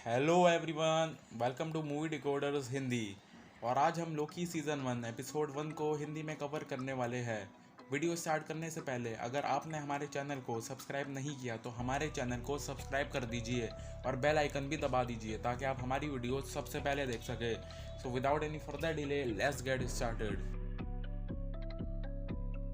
Hello everyone, welcome to movie decoders Hindi. और आज हम लोकी सीज़न 1 एपिसोड 1 को हिंदी में कवर करने वाले हैं। वीडियो स्टार्ट करने से पहले अगर आपने हमारे चैनल को सब्सक्राइब नहीं किया तो हमारे चैनल को सब्सक्राइब कर दीजिए और बेल आइकन भी दबा दीजिए ताकि आप हमारी वीडियो सबसे पहले देख सकें। So without any further delay let's get started.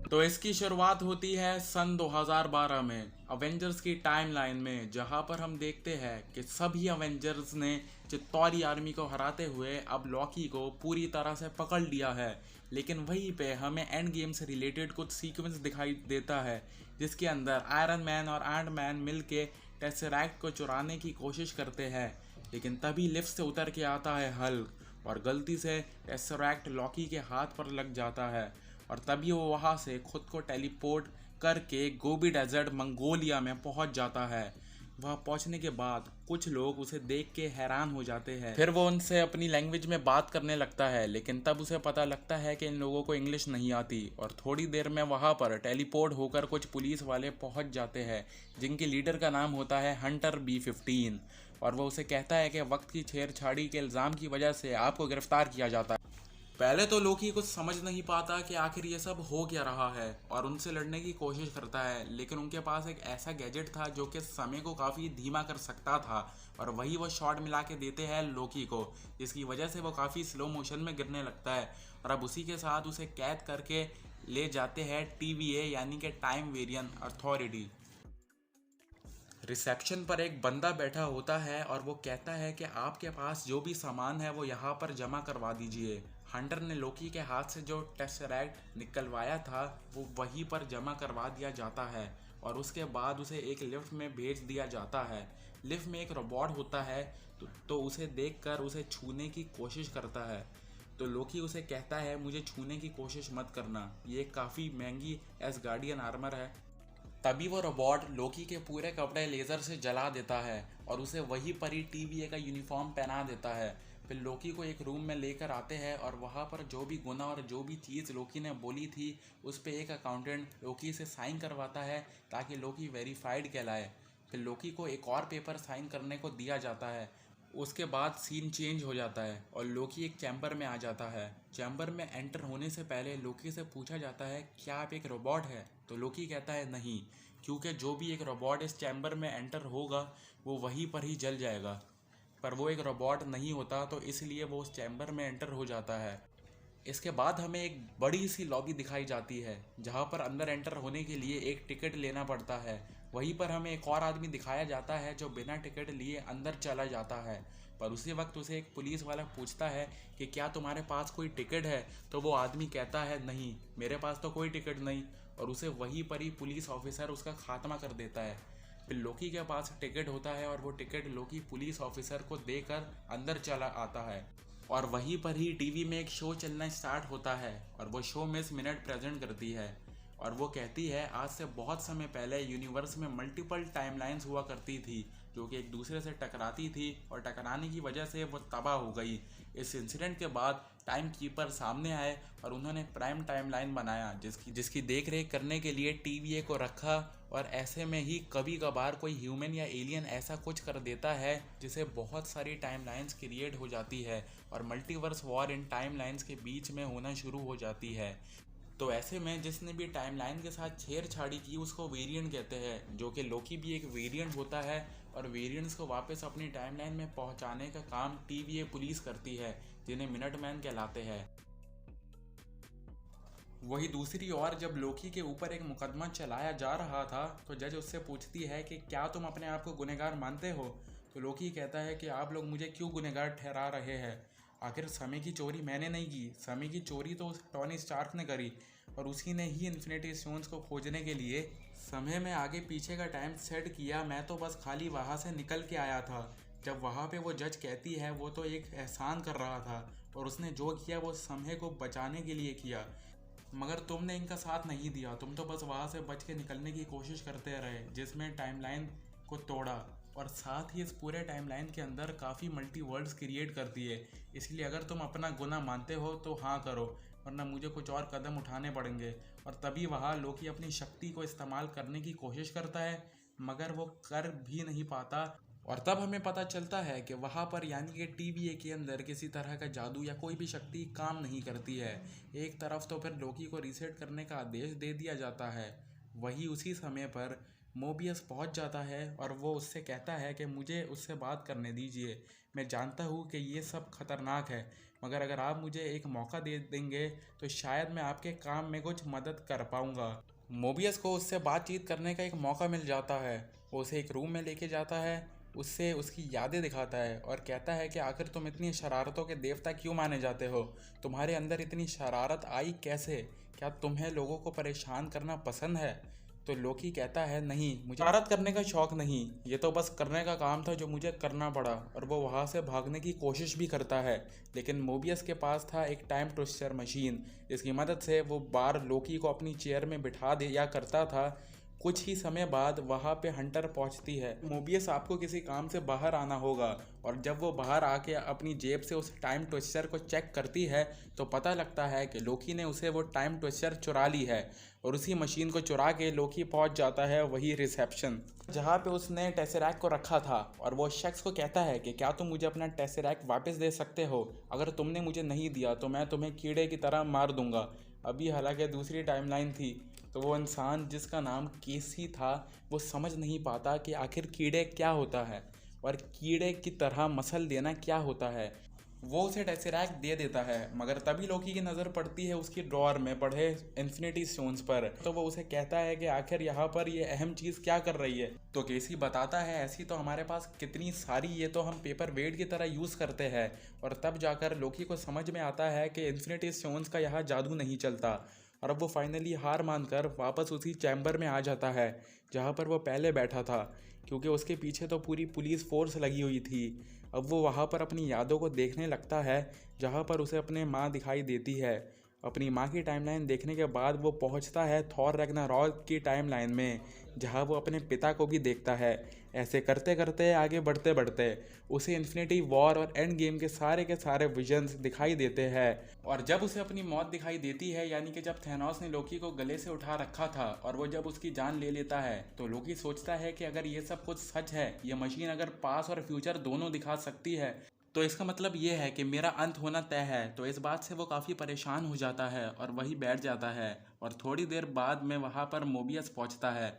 तो इसकी शुरुआत होती है सन 2012 में अवेंजर्स की टाइमलाइन में, जहां पर हम देखते हैं कि सभी अवेंजर्स ने चित्तौरी आर्मी को हराते हुए अब लॉकी को पूरी तरह से पकड़ लिया है। लेकिन वहीं पे हमें एंड गेम से रिलेटेड कुछ सीक्वेंस दिखाई देता है जिसके अंदर आयरन मैन और एंट मैन मिल के टेसरैक्ट को चुराने की कोशिश करते हैं। लेकिन तभी लिफ्ट से उतर के आता है हल्क और गलती से टेसरैक्ट लॉकी के हाथ पर लग जाता है और तभी वो वहाँ से खुद को टेलीपोर्ट करके गोबी डेजर्ट मंगोलिया में पहुंच जाता है। वहाँ पहुंचने के बाद कुछ लोग उसे देख के हैरान हो जाते हैं। फिर वो उनसे अपनी लैंग्वेज में बात करने लगता है, लेकिन तब उसे पता लगता है कि इन लोगों को इंग्लिश नहीं आती और थोड़ी देर में वहाँ पर टेलीपोर्ट होकर कुछ पुलिस वाले पहुंच जाते हैं जिनके लीडर का नाम होता है हंटर B-15 और वो उसे कहता है कि वक्त की छेड़छाड़ी के इल्ज़ाम की वजह से आपको गिरफ्तार किया जाता है। पहले तो लोकी कुछ समझ नहीं पाता कि आखिर ये सब हो क्या रहा है और उनसे लड़ने की कोशिश करता है, लेकिन उनके पास एक ऐसा गैजेट था जो कि समय को काफ़ी धीमा कर सकता था और वही वो शॉट मिला के देते हैं लोकी को, जिसकी वजह से वो काफ़ी स्लो मोशन में गिरने लगता है और अब उसी के साथ उसे कैद करके ले जाते हैं TVA यानी कि टाइम वेरिएंट अथॉरिटी। रिसेप्शन पर एक बंदा बैठा होता है और वो कहता है कि आपके पास जो भी सामान है वो यहाँ पर जमा करवा दीजिए। हंटर ने लोकी के हाथ से जो टेसरैक्ट निकलवाया था वो वहीं पर जमा करवा दिया जाता है और उसके बाद उसे एक लिफ्ट में भेज दिया जाता है। लिफ्ट में एक रोबोट होता है तो उसे देखकर उसे छूने की कोशिश करता है। तो लोकी उसे कहता है मुझे छूने की कोशिश मत करना, ये काफ़ी महंगी एसगार्डियन आर्मर है। तभी वो रोबोट लोकी के पूरे कपड़े लेज़र से जला देता है और उसे वहीं पर ही TVA का यूनिफॉर्म पहना देता है। फिर लोकी को एक रूम में लेकर आते हैं और वहाँ पर जो भी गुना और जो भी चीज़ लोकी ने बोली थी उस पर एक अकाउंटेंट लोकी से साइन करवाता है ताकि लोकी वेरीफाइड कहलाए। फिर लोकी को एक और पेपर साइन करने को दिया जाता है। उसके बाद सीन चेंज हो जाता है और लोकी एक चैम्बर में आ जाता है। चैम्बर में एंटर होने से पहले लोकी से पूछा जाता है क्या आप एक रोबोट है? तो लोकी कहता है नहीं, क्योंकि जो भी एक रोबोट इस चैम्बर में एंटर होगा वो वहीं पर ही जल जाएगा। पर वो एक रोबोट नहीं होता तो इसलिए वो उस चैम्बर में एंटर हो जाता है। इसके बाद हमें एक बड़ी सी लॉबी दिखाई जाती है जहाँ पर अंदर एंटर होने के लिए एक टिकट लेना पड़ता है। वहीं पर हमें एक और आदमी दिखाया जाता है जो बिना टिकट लिए अंदर चला जाता है, पर उसी वक्त उसे एक पुलिस वाला पूछता है कि क्या तुम्हारे पास कोई टिकट है? तो वो आदमी कहता है नहीं, मेरे पास तो कोई टिकट नहीं, और उसे वहीं पर ही पुलिस ऑफिसर उसका खात्मा कर देता है। फिर लोकी के पास टिकट होता है और वो टिकट लोकी पुलिस ऑफिसर को देकर अंदर चला आता है और वहीं पर ही टीवी में एक शो चलना स्टार्ट होता है और वो शो मिस मिनट प्रेजेंट करती है और वो कहती है आज से बहुत समय पहले यूनिवर्स में मल्टीपल टाइमलाइंस हुआ करती थी जो कि एक दूसरे से टकराती थी और टकराने की वजह से वो तबाह हो गई। इस इंसिडेंट के बाद टाइम कीपर सामने आए और उन्होंने प्राइम टाइमलाइन बनाया जिसकी देख रेख करने के लिए TVA को रखा और ऐसे में ही कभी कभार कोई ह्यूमन या एलियन ऐसा कुछ कर देता है जिसे बहुत सारी टाइमलाइंस क्रिएट हो जाती है और मल्टीवर्स वॉर इन टाइमलाइंस के बीच में होना शुरू हो जाती है। तो ऐसे में जिसने भी टाइमलाइन के साथ छेड़छाड़ी की उसको वेरिएंट कहते हैं, जो कि लोकी भी एक वेरिएंट होता है और वेरिएंट्स को वापस अपनी टाइमलाइन में पहुंचाने का काम TVA पुलिस करती है जिन्हें मिनटमैन कहलाते हैं। वही दूसरी ओर जब लोकी के ऊपर एक मुकदमा चलाया जा रहा था तो जज उससे पूछती है कि क्या तुम अपने आप को गुनहगार मानते हो? तो लोकी कहता है कि आप लोग मुझे क्यों गुनहगार ठहरा रहे हैं? आखिर समय की चोरी मैंने नहीं की, समय की चोरी तो टॉनी स्टार्क ने करी और उसी ने ही इन्फिनिटी स्टोन्स को खोजने के लिए समय में आगे पीछे का टाइम सेट किया। मैं तो बस खाली वहाँ से निकल के आया था। जब वहाँ पे वो जज कहती है वो तो एक एहसान कर रहा था और उसने जो किया वो समय को बचाने के लिए किया, मगर तुमने इनका साथ नहीं दिया। तुम तो बस वहाँ से बच के निकलने की कोशिश करते रहे जिसमें टाइमलाइन को तोड़ा और साथ ही इस पूरे टाइमलाइन के अंदर काफ़ी मल्टीवर्ल्ड्स क्रिएट कर दिए। इसलिए अगर तुम अपना गुनाह मानते हो तो हाँ करो, वरना मुझे कुछ और कदम उठाने पड़ेंगे। और तभी वहाँ लोकी अपनी शक्ति को इस्तेमाल करने की कोशिश करता है मगर वो कर भी नहीं पाता और तब हमें पता चलता है कि वहाँ पर यानी कि टीवीए के अंदर किसी तरह का जादू या कोई भी शक्ति काम नहीं करती है। एक तरफ तो फिर लोकी को रीसेट करने का आदेश दे दिया जाता है, वही उसी समय पर मोबियस पहुंच जाता है और वो उससे कहता है कि मुझे उससे बात करने दीजिए। मैं जानता हूँ कि ये सब खतरनाक है, मगर अगर आप मुझे एक मौका दे देंगे तो शायद मैं आपके काम में कुछ मदद कर पाऊँगा। मोबियस को उससे बातचीत करने का एक मौका मिल जाता है। वो उसे एक रूम में लेके जाता है, उससे उसकी यादें दिखाता है और कहता है कि आखिर तुम इतनी शरारतों के देवता क्यों माने जाते हो? तुम्हारे अंदर इतनी शरारत आई कैसे? क्या तुम्हें लोगों को परेशान करना पसंद है? तो लोकी कहता है नहीं, मुझे शरारत करने का शौक नहीं, ये तो बस करने का काम था जो मुझे करना पड़ा। और वो वहाँ से भागने की कोशिश भी करता है, लेकिन मोबियस के पास था एक टाइम ट्विस्टर मशीन, जिसकी मदद से वो बार लोकी को अपनी चेयर में बिठा दिया करता था। कुछ ही समय बाद वहाँ पे हंटर पहुँचती है। मोबियस आपको किसी काम से बाहर आना होगा, और जब वो बाहर आके अपनी जेब से उस टाइम ट्विस्टर को चेक करती है तो पता लगता है कि लोकी ने उसे वो टाइम ट्विस्टर चुरा ली है। और उसी मशीन को चुरा के लोकी पहुँच जाता है वही रिसेप्शन जहाँ पे उसने टेसरैक्ट को रखा था, और वो शख्स को कहता है कि क्या तुम मुझे अपना टेसरैक्ट वापस दे सकते हो? अगर तुमने मुझे नहीं दिया तो मैं तुम्हें कीड़े की तरह मार दूंगा। अभी हालांकि दूसरी टाइमलाइन थी, तो वो इंसान जिसका नाम केसी था वो समझ नहीं पाता कि आखिर कीड़े क्या होता है और कीड़े की तरह मसल देना क्या होता है। वो उसे टेसरैक्ट दे देता है, मगर तभी लोकी की नज़र पड़ती है उसकी ड्रॉअर में पड़े इन्फिनिटी स्टोन्स पर। तो वो उसे कहता है कि आखिर यहाँ पर ये अहम चीज़ क्या कर रही है? तो केसी बताता है ऐसी तो हमारे पास कितनी सारी, ये तो हम पेपर वेट की तरह यूज़ करते हैं। और तब जाकर लोकी को समझ में आता है कि इन्फिनिटी स्टोन्स का यहाँ जादू नहीं चलता। और अब वो फाइनली हार मानकर वापस उसी चैम्बर में आ जाता है जहाँ पर वो पहले बैठा था, क्योंकि उसके पीछे तो पूरी पुलिस फोर्स लगी हुई थी। अब वो वहाँ पर अपनी यादों को देखने लगता है, जहाँ पर उसे अपनी माँ दिखाई देती है। अपनी माँ की टाइमलाइन देखने के बाद वो पहुँचता है थॉर रैग्नारॉक की टाइमलाइन में, जहाँ वो अपने पिता को भी देखता है। ऐसे करते करते आगे बढ़ते बढ़ते उसे इन्फिनिटी वॉर और एंड गेम के सारे विजन्स दिखाई देते हैं। और जब उसे अपनी मौत दिखाई देती है, यानी कि जब थैनोस ने लोकी को गले से उठा रखा था और वो जब उसकी जान ले लेता है, तो लोकी सोचता है कि अगर ये सब कुछ सच है, ये मशीन अगर पास और फ्यूचर दोनों दिखा सकती है, तो इसका मतलब ये है कि मेरा अंत होना तय है। तो इस बात से वो काफ़ी परेशान हो जाता है और वही बैठ जाता है। और थोड़ी देर बाद में वहाँ पर मोबियस पहुँचता है।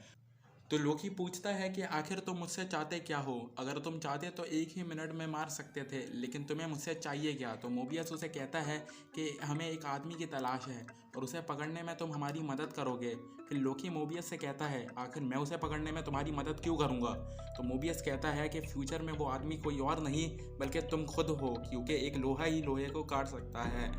तो लोकी पूछता है कि आखिर तुम मुझसे चाहते क्या हो? अगर तुम चाहते तो 1 ही मिनट में मार सकते थे, लेकिन तुम्हें मुझसे चाहिए क्या? तो मोबियस उसे कहता है कि हमें एक आदमी की तलाश है और उसे पकड़ने में तुम हमारी मदद करोगे। फिर लोकी मोबियस से कहता है आखिर मैं उसे पकड़ने में तुम्हारी मदद क्यों करूँगा? तो मोबियस कहता है कि फ्यूचर में वो आदमी कोई और नहीं बल्कि तुम खुद हो, क्योंकि एक लोहा ही लोहे को काट सकता है।